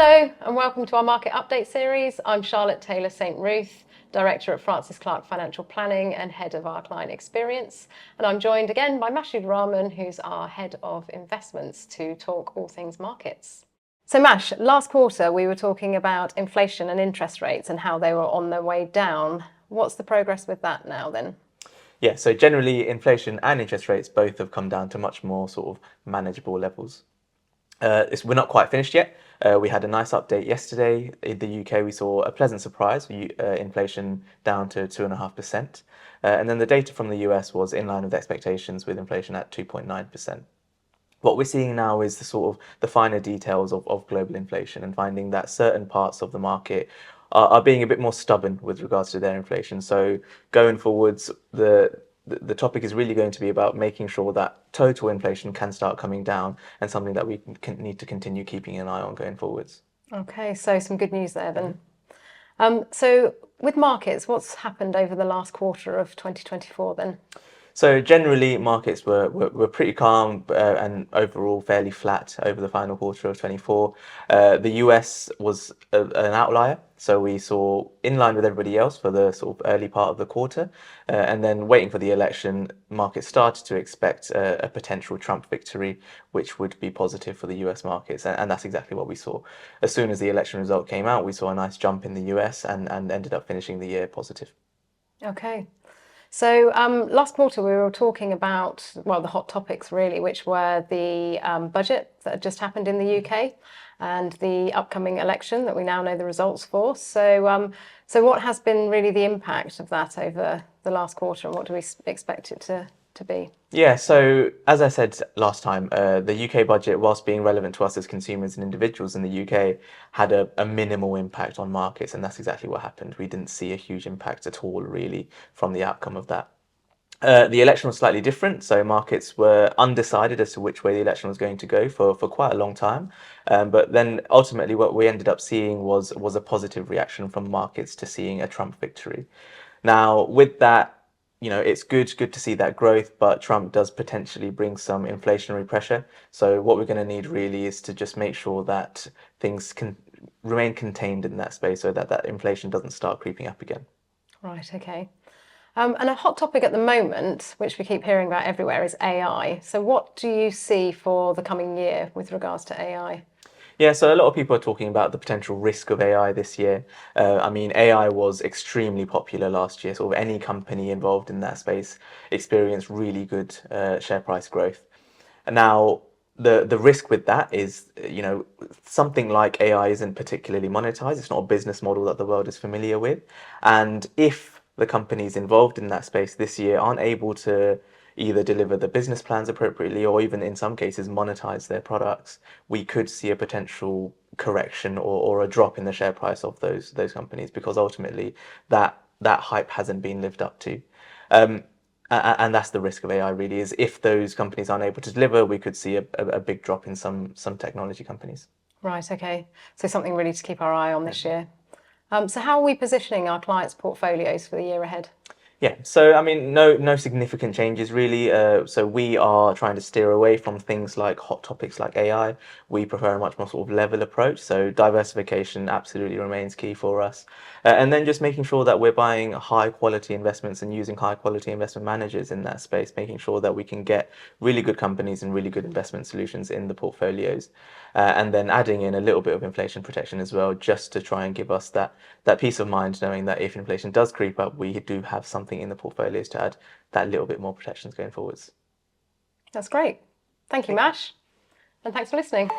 Hello and welcome to our market update series. I'm Charlotte Taylor-St.Ruth, Director at Francis Clark Financial Planning and Head of our Client Experience. And I'm joined again by Mashud Rahman, who's our Head of Investments, to talk all things markets. So Mash, last quarter we were talking about inflation and interest rates and how they were on their way down. What's the progress with that now then? Yeah, so generally inflation and interest rates both have come down to much more sort of manageable levels. We're not quite finished yet. We had a nice update yesterday. In the UK, we saw a pleasant surprise, inflation down to 2.5%. And then the data from the US was in line with expectations, with inflation at 2.9%. What we're seeing now is the sort of the finer details of global inflation, and finding that certain parts of the market are being a bit more stubborn with regards to their inflation. So going forwards, the topic is really going to be about making sure that total inflation can start coming down, and something that we need to continue keeping an eye on going forwards. Okay, so some good news there then. So with markets, what's happened over the last quarter of 2024 then? So generally, markets were pretty calm and overall fairly flat over the final quarter of 24. The US was an outlier, so we saw in line with everybody else for the sort of early part of the quarter, and then waiting for the election, markets started to expect a potential Trump victory, which would be positive for the US markets, and that's exactly what we saw. As soon as the election result came out, we saw a nice jump in the US and ended up finishing the year positive. Okay. So last quarter we were talking about, well, the hot topics really, which were the budget that had just happened in the UK and the upcoming election that we now know the results for. So what has been really the impact of that over the last quarter, and what do we expect it to be? Yeah, so as I said last time, the UK budget, whilst being relevant to us as consumers and individuals in the UK, had a minimal impact on markets, and that's exactly what happened. We didn't see a huge impact at all, really, from the outcome of that. The election was slightly different, so markets were undecided as to which way the election was going to go for quite a long time. But then ultimately what we ended up seeing was a positive reaction from markets to seeing a Trump victory. Now, with that, it's good to see that growth, but Trump does potentially bring some inflationary pressure. So what we're going to need really is to just make sure that things can remain contained in that space, so that inflation doesn't start creeping up again. Right, okay. And a hot topic at the moment, which we keep hearing about everywhere, is AI. So what do you see for the coming year with regards to AI? Yeah, so a lot of people are talking about the potential risk of AI this year. I mean, AI was extremely popular last year. Sort of any company involved in that space experienced really good share price growth. And now the risk with that is, something like AI isn't particularly monetized. It's not a business model that the world is familiar with. And if the companies involved in that space this year aren't able to either deliver the business plans appropriately, or even in some cases monetize their products, we could see a potential correction or a drop in the share price of those companies, because ultimately that hype hasn't been lived up to. And that's the risk of AI really, is if those companies aren't able to deliver, we could see a big drop in some technology companies. Right, okay. So something really to keep our eye on this year. So how are we positioning our clients' portfolios for the year ahead? Yeah, so I mean, no significant changes really. So we are trying to steer away from things like hot topics like AI. We prefer a much more sort of level approach. So diversification absolutely remains key for us. And then just making sure that we're buying high quality investments and using high quality investment managers in that space, making sure that we can get really good companies and really good investment solutions in the portfolios. And then adding in a little bit of inflation protection as well, just to try and give us that peace of mind, knowing that if inflation does creep up, we do have something in the portfolios to add that little bit more protections going forwards. That's great. Thank you, Mash. And thanks for listening.